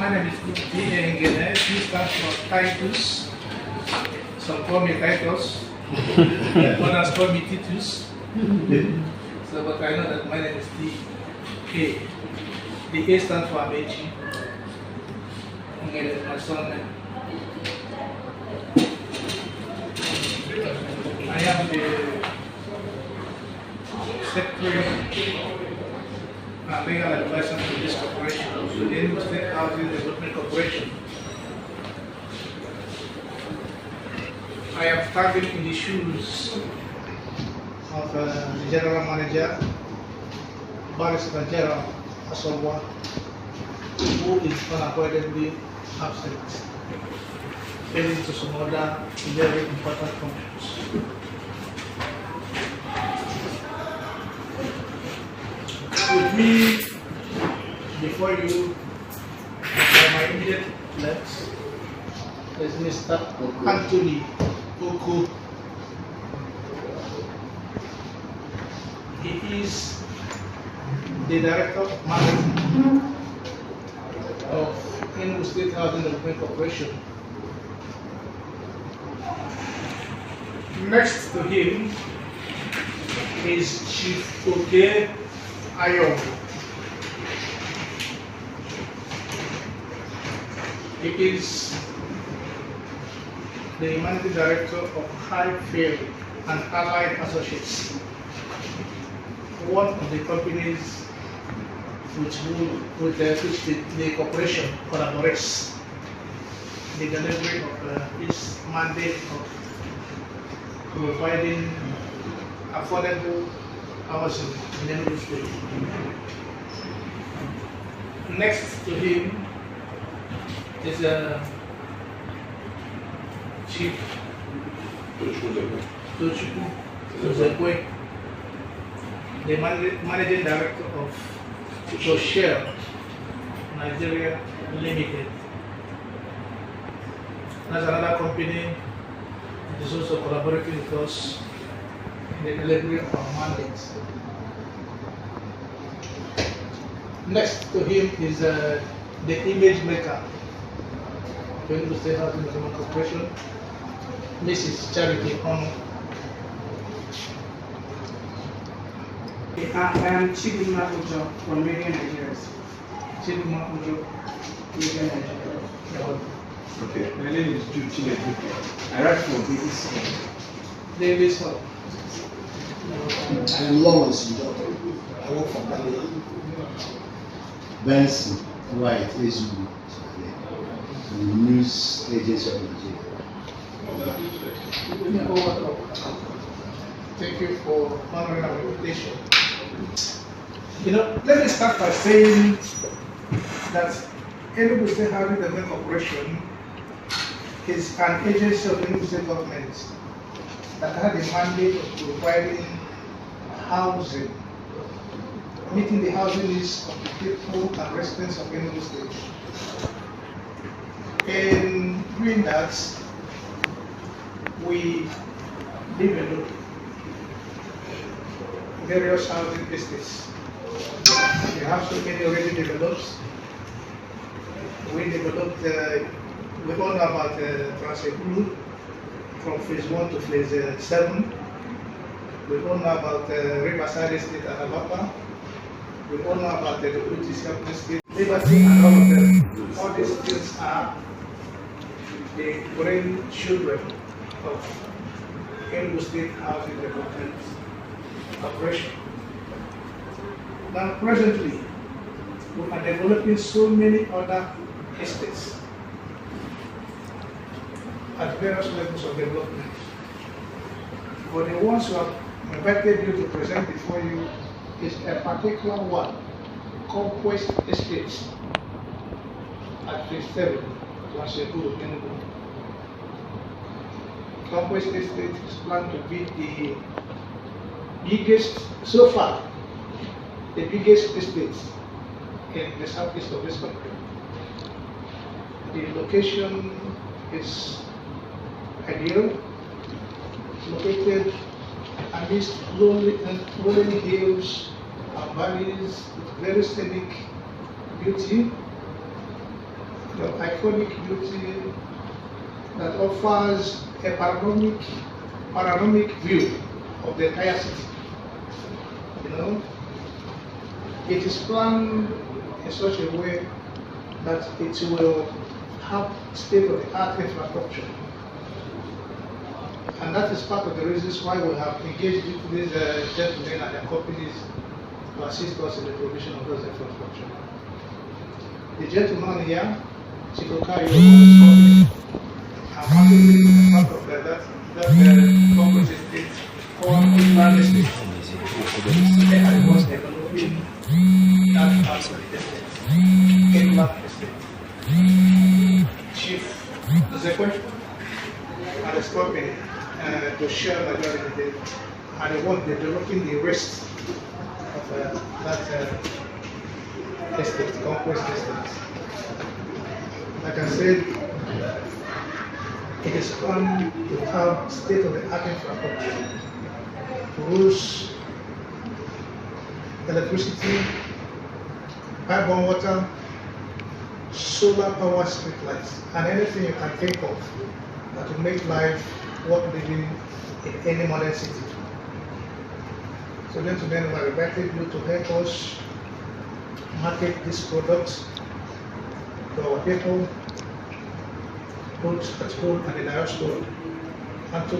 My name is Deve. He stands for Titus. Some call me Titus. Others call me Titus. So, but I know that my name is D.A. The A stands for Amechi. And my son name. I am the secretary and legal advisor to this corporation, the Enugu State Housing Development Corporation. I am standing in the shoes of the general manager, Barrister General Asawa, who is unavoidably absent, heading to some other very important functions. With me before you, on my immediate left, is Mr. Anthony Oku. He is the Director of Management of Enugu State Housing Development Corporation. Next to him is Chief Oke Ayo. He is the Managing Director of Hyfield and Allied Associates, one of the companies which the corporation collaborates the delivery of its mandate of providing affordable housing in Enugu State. Next to him is Chief Toshel, the Managing Director of Toshel Nigeria Limited. That's another company that is also collaborating with us in the delivery of our mandates. Next to him is the image maker of Enugu State Housing Development Corporation, Mrs. Charity Ono. I am Chidima Ujo from Media Nigeria. Chidima Ujo, Media Nigeria. Okay, my name is Jude Chinedu. I write for BBC. Davis Hall. I am Lawrence Ujo. I work for Benson White Enugu, the news agency of Nigeria. Thank you for honoring our invitation. Let me start by saying that Enugu State Housing Development Corporation is an agency of the Enugu State government that had a mandate of providing housing, meeting the housing needs of the people and residents of Enugu State. In doing that, we develop various housing estates. We have so many already developed. We developed, we all know about Transekulu from phase 1 to phase 7. We all know about Riverside Estate at Abapa. We all know about the British Estate, Liberty, and all of them. All these things are the grandchildren of Enugu State Housing Development Corporation. Now, presently, we are developing so many other estates at various levels of development. But the ones who have invited you to present before you is a particular one, Conquest Estate at phase 7, Transekulu Enugu. Conquest Estate is planned to be the biggest, so far, the biggest estate in the southeast of this country. The location is ideal, located amidst rolling hills and valleys with very scenic beauty, iconic beauty that offers a panoramic view of the entire city. It is planned in such a way that it will have state-of-the-art infrastructure. And that is part of the reasons why we have engaged these gentlemen and their companies to assist us in the provision of those infrastructure. The gentleman here, Chikoka, is I'm happy to be part of that Conquest Estate called Kateland Estate. They are the ones developing that part of the estate, Kateland Estate. Chief Zekwe and his company, Toshel Nig, are the ones developing the rest of that estate, Conquest Estate. Like I said, it is planned to have state-of-the-art infrastructure, roads, electricity, pipe-borne water, solar power street lights, and anything you can think of that will make life worth living in any modern city. So gentlemen, we are inviting you to help us market this product to our people, both at home and in the diaspora, and to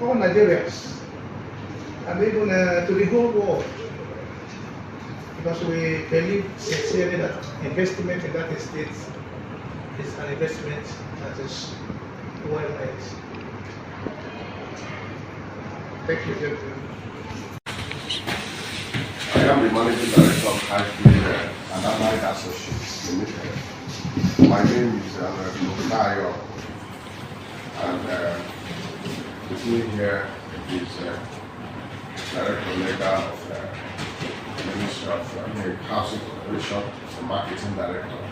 all Nigerians, and even to the whole world. Because we believe sincerely that investment in that estate is an investment that is well made. Thank you, gentlemen. I am the managing director of Hyfield and Allied Associates Limited. My name is Nokayo, and with me here is Director Legal of Ministry of Housing Corporation, the Marketing Director,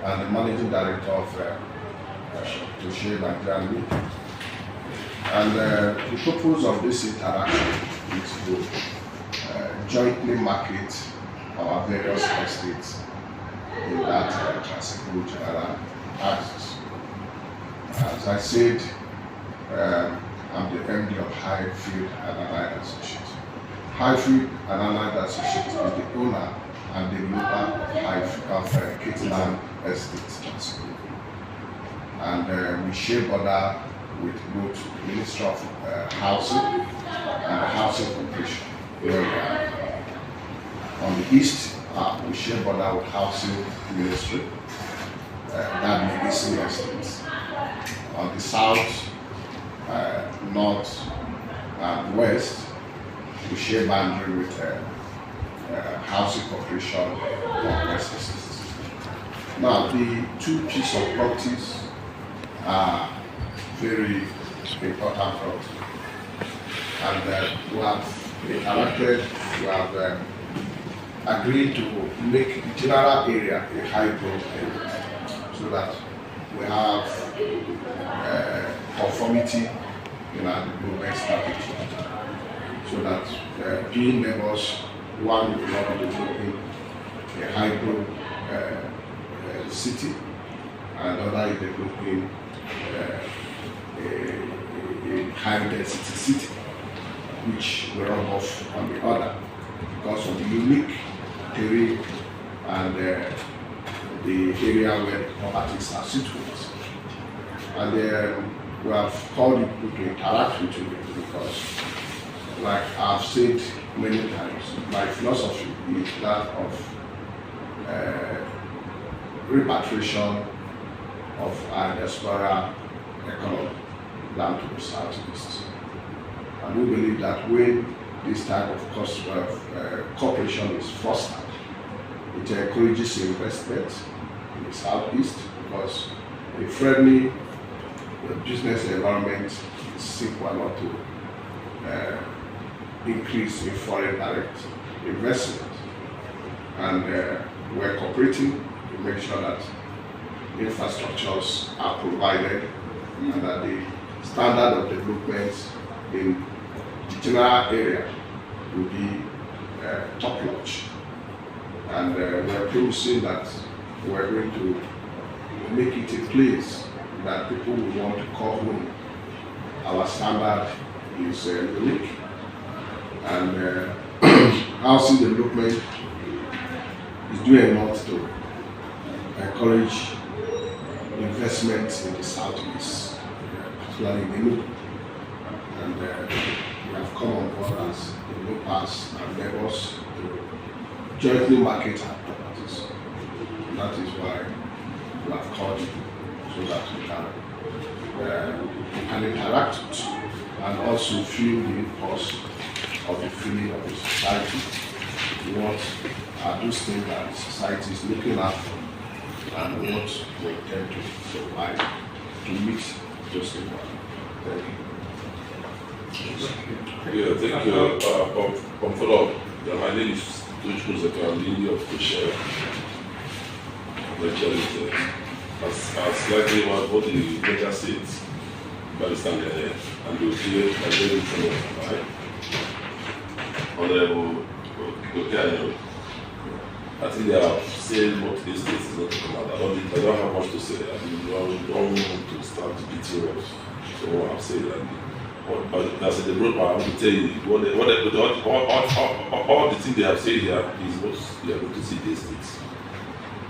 and the Managing Director of Toshel Nig. And the purpose of this interaction is to jointly market our various estates in that Transekulu axis. As I said, I'm the MD of Hyfield and Allied Associates. Hyfield and Allied Associates is the owner and developer of Kateland Estate, Transekulu. And we share border with both Ministry of Housing and the Housing Corporation, where we are. On the east, we share border with Housing Ministry, that Medicine Estates. On the south, north, and west, we share boundary with Housing Corporation, Conquest Estate. Now, the two pieces of properties are very important for us. And we have interacted, we have agreed to make the general area a high-growth area so that we have conformity in our development strategy. So that being neighbors, one will not be developing a high-growth city, and another is developing a high-density city, which will rub off on the other because of the unique terrain and the area where the properties are situated. And we have called people to interact with you because, like I've said many times, my philosophy is that of repatriation of our diaspora economy down to the southeast. And we believe that when this type of cooperation is fostered, it encourages investment in the southeast because a friendly business environment is simple not to increase in foreign direct investment. And we're cooperating to make sure that infrastructures are provided and that the standard of development in the general area will be top-notch. And we're promising that we're going to make it a place that people will want to call home. Our standard is unique, and housing development is doing a lot to encourage investment in the southeast, particularly in Enugu. And we have come on board as the locals and neighbors to jointly market our properties. And that is why we have called you, so that we can interact and also feel the impulse of the feeling of the society. What are those things that the society is looking at, and what we intend to provide to meet those things. Thank you. Yeah, thank you. Follow-up. My name is Toshel Nig of Toshel Nig. As likely what the letter states, by the standard here, and the clear and very front of right. Honorable Kateland, I think they have said what this state is not to come out. I don't have much to say. I don't want to start beating what someone have said. But as the broker, I want to tell you all the things they have said here is what you are going to see these states.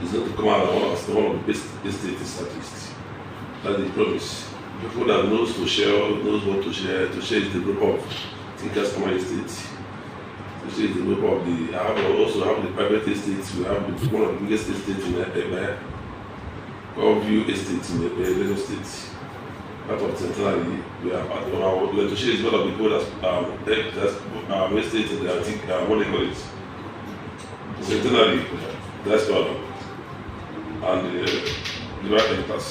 It's not to come out as one of the best estates at least. That's the promise. People that knows Toshel knows what Toshel is the broker of Conquest Estate. Toshel is the broker of the. I also have the private estates. We have one of the biggest estates in Deve, Corp Estate in Enugu State. Part of Centrally, we have Toshel is one of the people that's estate in the antique. What do they call it? Centrally, that's one. And the right enters.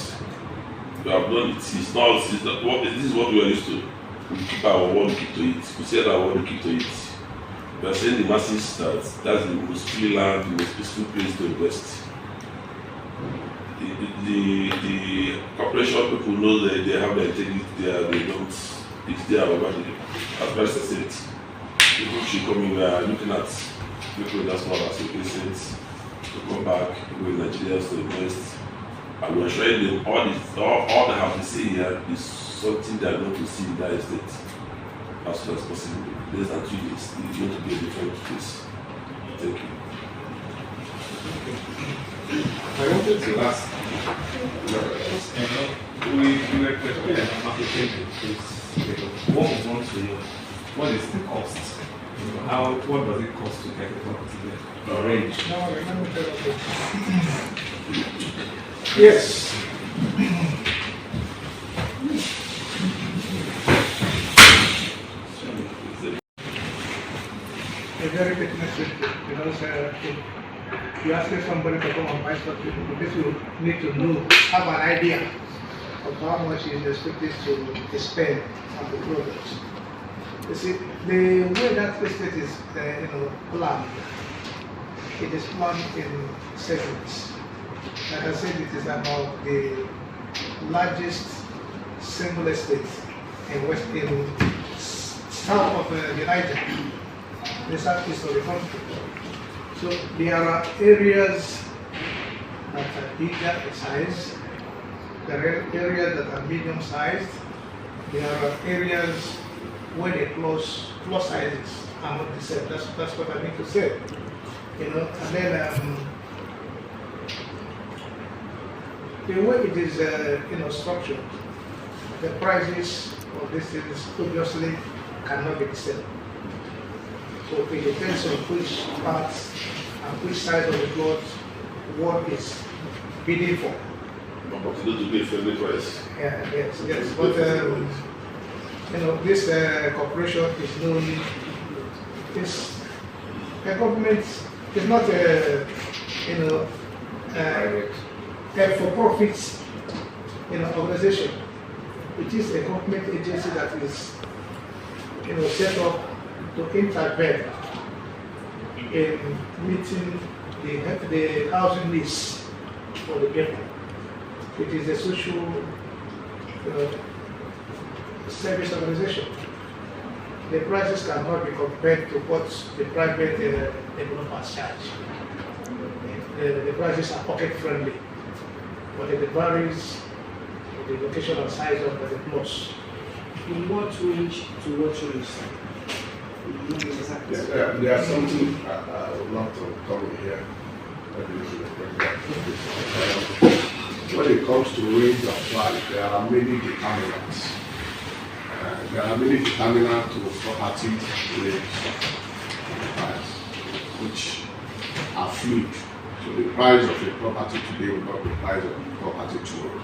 We have done it. This is what we are used to. We keep our word, we keep to it. We said our word, we keep to it. We are saying the masses that that's the most free land, the most peaceful place to invest. The corporation people know that they have the integrity there, they don't, it's there over there. As well as I said, people should come in, we are looking at people that's what I said, to come back, people in Nigeria to invest. And we're showing them all they have to see here is something they are going to see in that estate as soon as possible. Less than 2 years, it's going to be a different place. Thank you. I wanted to ask, we were preparing an application what we want to know. What is the cost? What does it cost to get the property there? The range. Yes. A very pertinent question, because if you ask somebody to come and buy something, because you need to know, have an idea of how much is expected to spend on the product. You see, the way that estate is planned, it is planned in segments. Like I said, it is about the largest single estate in south of the Niger, the southeast of the country. So there are areas that are bigger in size, there are areas that are medium sized, there are areas where the floor sizes are not the same. That's what I mean to say. And then the way it is structured, the prices of these things obviously cannot be the same. So it depends on which parts and which side of the plot what is bidding for. But you need to pay fairly price. Yeah, yes. But this corporation is known. It's a government. It's not a for-profit organization. It is a government agency that is set up to intervene in meeting the housing needs for the people. It is a social service organization. The prices cannot be compared to what the private developers charge. The prices are pocket friendly. but it varies with the location and size of the plots. In what range to what range, sir? There's something I would love to come in here. When it comes to range of price, there are many determinants. There are many determinants to property range price, which are fluid. So the price of a property today will not be the price of the property tomorrow.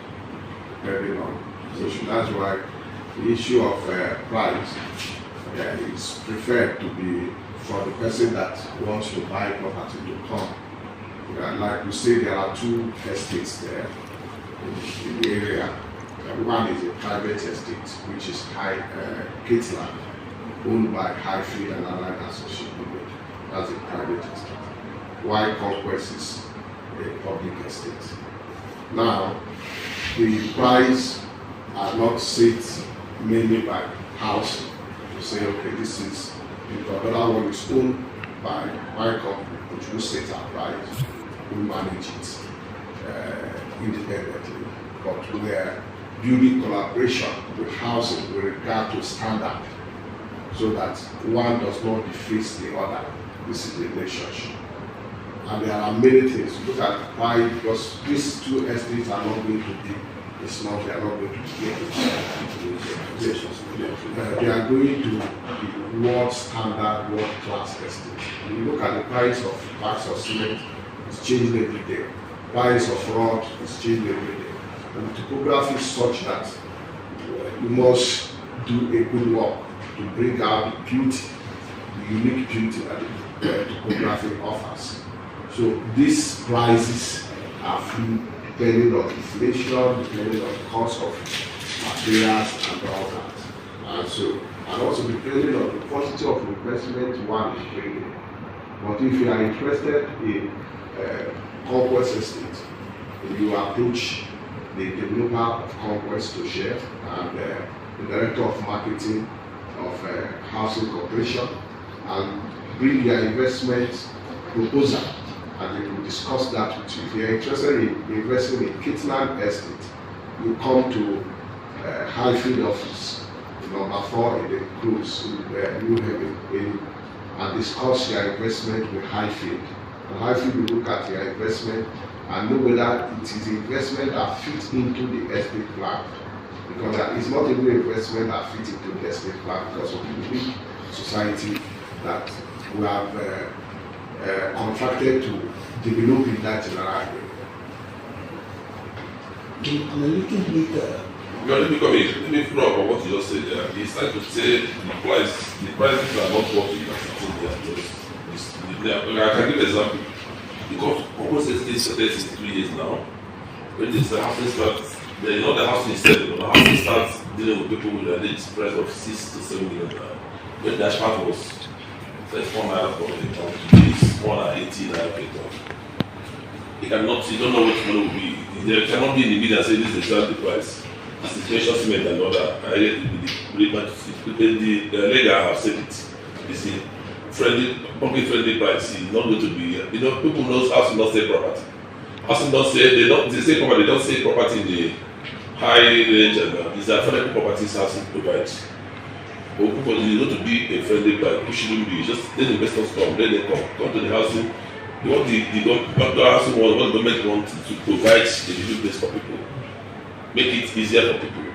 Very long. So that's why the issue of price is preferred to be for the person that wants to buy property to come. Like we say, there are two estates there in the area. One is a private estate, which is Kateland, owned by Hyfield and Allied Associates. That's a private estate. While Conquest is a public estate. Now, the price are not set mainly by housing. To say, okay, this is the other one is owned by my company, which will set our price, we manage it independently. But we are building collaboration with housing with regard to standard, so that one does not deface the other. This is the relationship. And there are many things. Look at why, because these two estates are not going to be, it's not, they are not going to be they are going to be world standard, world class estates. When you look at the price of bags of cement, it's changing every day. Price of rod is changing every day. And the topography is such that you must do a good work to bring out the beauty, the unique beauty that the topography offers. So these prices are free depending on inflation, depending on the cost of materials and all that. And also depending on the quantity of investment one is bringing. But if you are interested in Conquest Estate, you approach the developer of Conquest Toshel and the director of marketing of Housing Corporation, and bring your investment proposal, and they will discuss that with you. If you are interested in investing in Kateland Estate, you come to Hyfield office, number 4 in the cruise in New Haven, and discuss your investment with Hyfield. And Hyfield will look at your investment and know whether it is investment that fits into the estate plan. Because it's not even investment that fits into the estate plan, because of the big society that we have contracted to develop in that general area. I'm a little bit. Let me follow up on what you just said there. It's like to say the prices are not what you are sitting there. I can give an example. Because Conquest Estate started in 3 years now. When the housing starts, then not the housing is settled, the housing starts dealing with people with a needs price of 6 to 7 million. When the asphalt was first 1 naira for the town, today is 1.18 naira per ton. You don't know what money will be. There cannot be in the media and say this is the price. As the situation cement and all that, the legal have said it. It's a public friendly price. It's not going to be. People knows housing not sell property. Housing don't say they say property. They don't say property in the high range, and it's affordable properties housing provides. But people need not to be a friendly price. It shouldn't be. Just let the investors come. Let them come to the housing. What the housing what the government wants to provide a living place for people. Make it easier for people.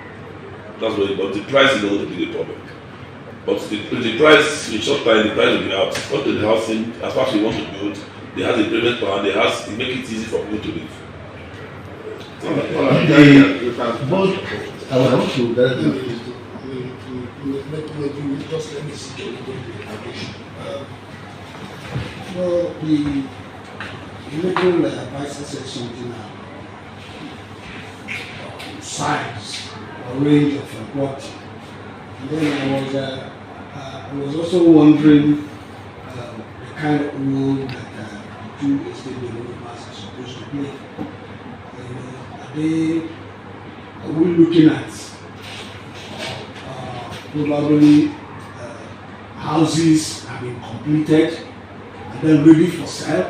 That's what. But the price is not going to be the problem. But the price in short time, the price will be out. Come to the housing, as far as you want to build, they have the payment plan, they make it easy for people to live. I want to just let me see well, the legal advisor said something size or range of property. And then I was also wondering the kind of role that the two estate developers are supposed to play. Are we looking at probably houses have been completed and then ready for sale?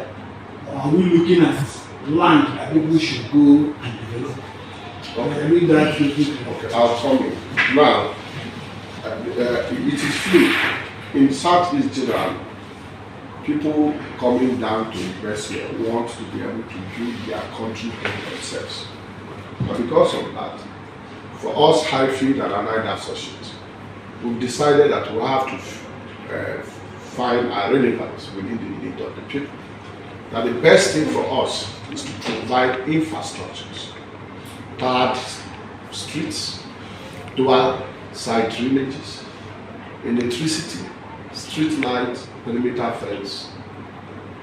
Or are we looking at land that people should go and develop. I read that Okay, I'll come in. Now, it is true. In Southeast generally, people coming down to invest here want to be able to build their country for themselves. But because of that, for us, Hyfield and Allied Associates, we've decided that we have to find our relevance within the need of the people. That the best thing for us is to provide infrastructures, tarred streets, dual side drainages, electricity, street lights, perimeter fence,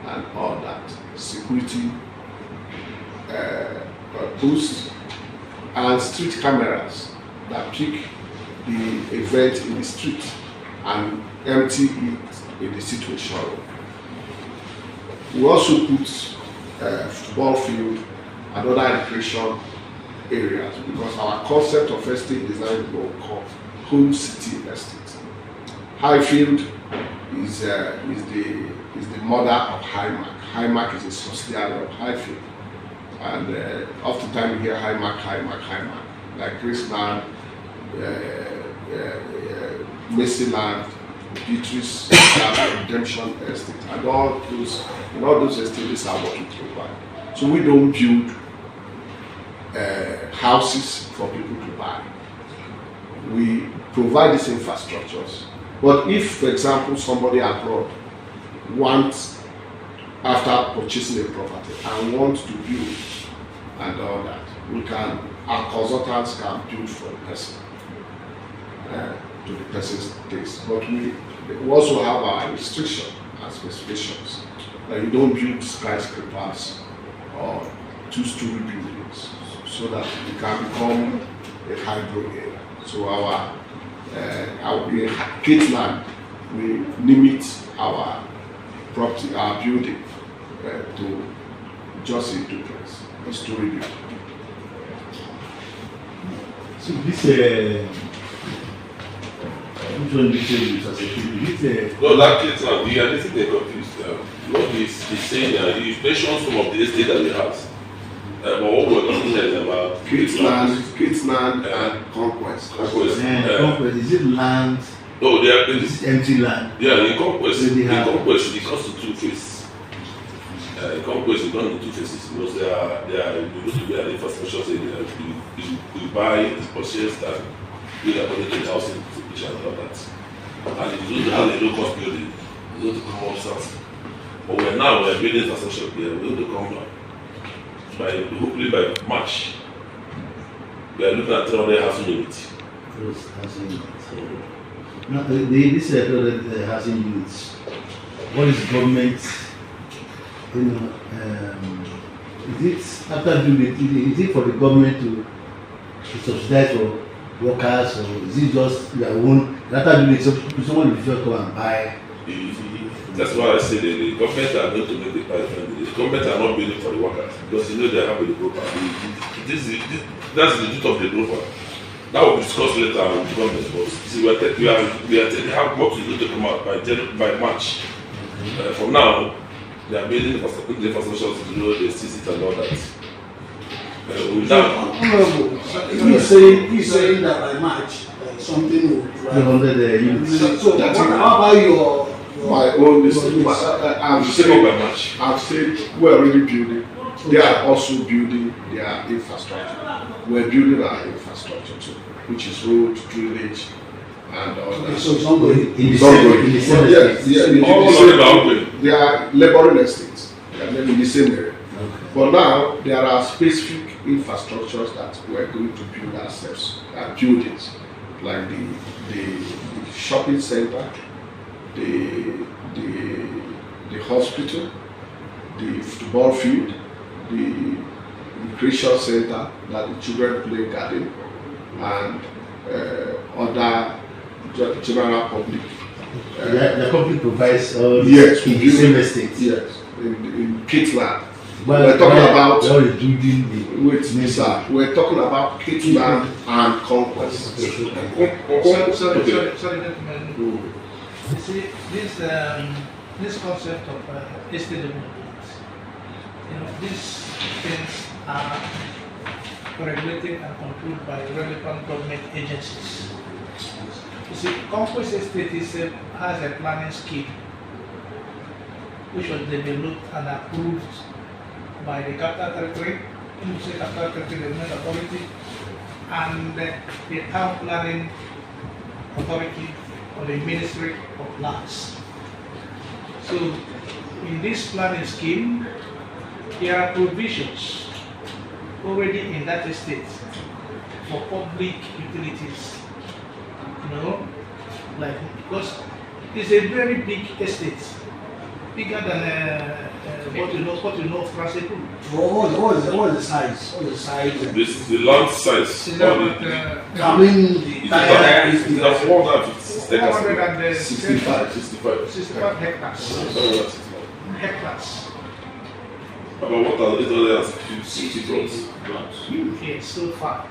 and all that, security boosts, and street cameras that pick the event in the street and empty it in the situation. We also put football field and other recreation areas because our concept of estate design is called Home City Estate. Hyfield is the mother of Hymac. Hymac is a subsidiary of Hyfield, and oftentimes you hear Hymac, like Graceland, Maryland, Beatrice, Redemption Estate, and all those estates are what we provide. So we don't build houses for people to buy. We provide these infrastructures. But if, for example, somebody abroad wants, after purchasing a property, and wants to build and all that, our consultants can build for the person, to the person's taste. But we also have our restrictions and specifications. You don't build skyscrapers or two-story buildings, so that it can become a hybrid area. So our Kateland, we limit our property, our building to just a duplex, a story building. So this which one did you use as a building? No, that Kateland, I think they confused. What he's saying, he mentioned some of the estate that he has. But what we're talking here is about Kateland and Conquest. Conquest. Conquest, is it land? No, Is it empty land? Yeah, in Conquest, So they have- Conquest, it comes to two phases. In Conquest, it's done in two phases because they are used to be an infrastructure, so you buy, purchase, and build according to the housing situation and all that. And it's going to have a low-cost building. It's going to come up south. But we're building infrastructure here. We're going to come hopefully by March. We are looking at 300 housing units. Housing units. Now, this housing units, what is government, is it after doing is it for the government to subsidize for workers, or is it just your own, after doing it, someone will just come and buy? That's why I say the government are going to make the price friendly. The government are not building for the workers because they have the broker. That's the duty of the broker. That will be discussed later with the government. But see, we have what to do to come out by March. From now, they are building the infrastructure to know the CC and all that. He's saying that by March something will So what about your my own I've said we're already building. They are also building their infrastructure. We're building our infrastructure too, which is road, drainage, and all that. So it's ongoing. They are laboring estates. They are in the same area. Okay. But now there are specific infrastructures that we're going to build ourselves, buildings like the shopping center, the hospital, the football field, the recreation center that the children play garden, and other general public. The company provides all yes, in the same estate. Yes, in Kateland. We're talking about we're talking about Kateland and Conquest. Sorry, gentlemen. You see, this concept of estate development, this things are regulated and controlled by relevant government agencies. You see, Conquest Estate has a planning scheme which was developed and approved by the Capital Territory, Enugu State Capital Territory Development Authority, and the Town Planning Authority or the Ministry of Lands. So, in this planning scheme, there are provisions already in that estate for public utilities. You know, like, because it's a very big estate, bigger than what you know of Transekulu. What is the size? What is the size? The land size. It's about I mean, the entire It's 465 65 hectares. Hectares. About what are 860 plots? Okay, so far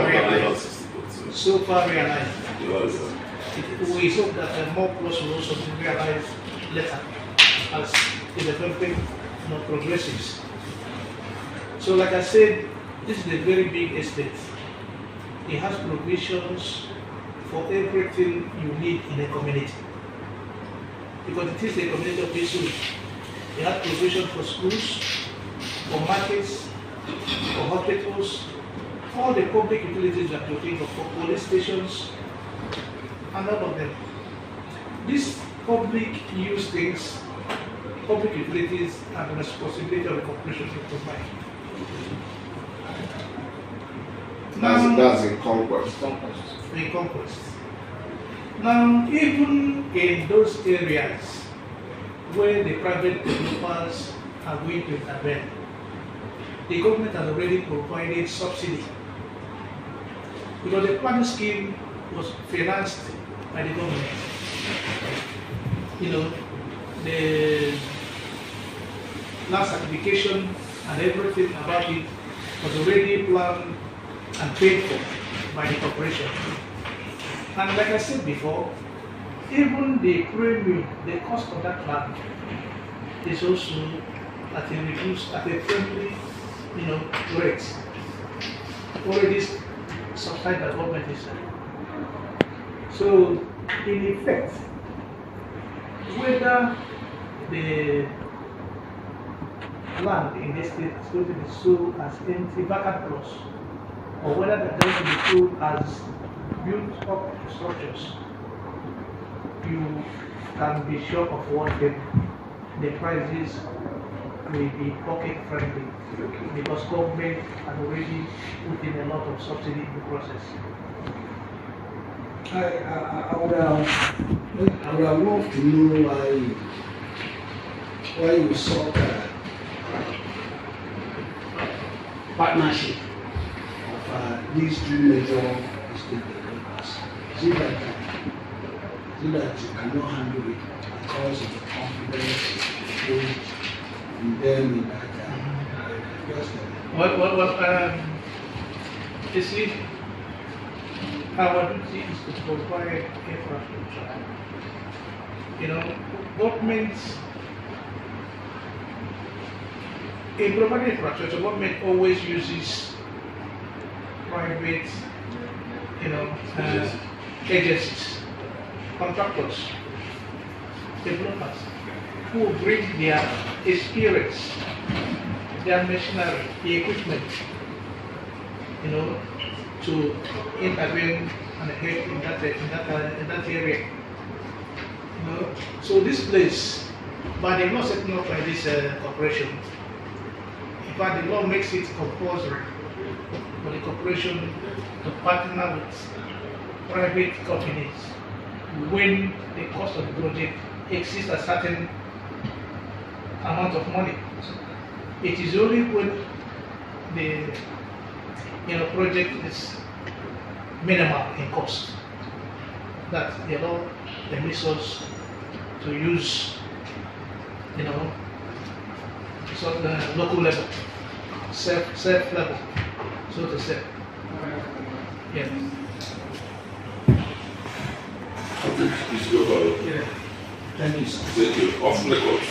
realized. So far realized. We hope that more plots will also be realized later as the development progresses. So like I said, this is a very big estate. It has provisions for everything you need in a community. Because it is a community of issues. It has provision for schools, for markets, for hospitals, all the public utilities that you think of, for police stations, and all of them. These public use things, public utilities, are the responsibility of the corporation to provide. That's in Conquest. In Conquest. Now, even in those areas where the private developers are going to intervene, the government has already provided subsidy. Because the planning scheme was financed by the government. You know, the land certification and everything about it was already planned and paid for by the corporation. And like I said before, even the premium, the cost of that land is also at a reduced, at a friendly, rate. Already subsidized by government is. So, in effect, whether the land in this state is going to be sold as empty vacant plots, or whether they're going to be sold as built up structures, you can be sure of one thing: the prices will be pocket friendly because government has already put in a lot of subsidy in the process. I would have loved to know why you sought partnership of these two major estate developers. Is it that you cannot handle it because of the confidence placed in them in that You see, our duty is to provide infrastructure. Government, in providing infrastructure, government always uses private, agencies, contractors, developers, who bring their experience, their machinery, the equipment, to intervene and help in that area. So this place, by the law setting up by this corporation, in fact the law makes it compulsory for the corporation to partner with private companies when the cost of the project exceeds a certain amount of money. It is only when the project is minimal in cost that the law permits us to use sort of local level, self level, so to say. Yeah. Please go ahead. Yeah. Thank you, sir. Thank you. Off record.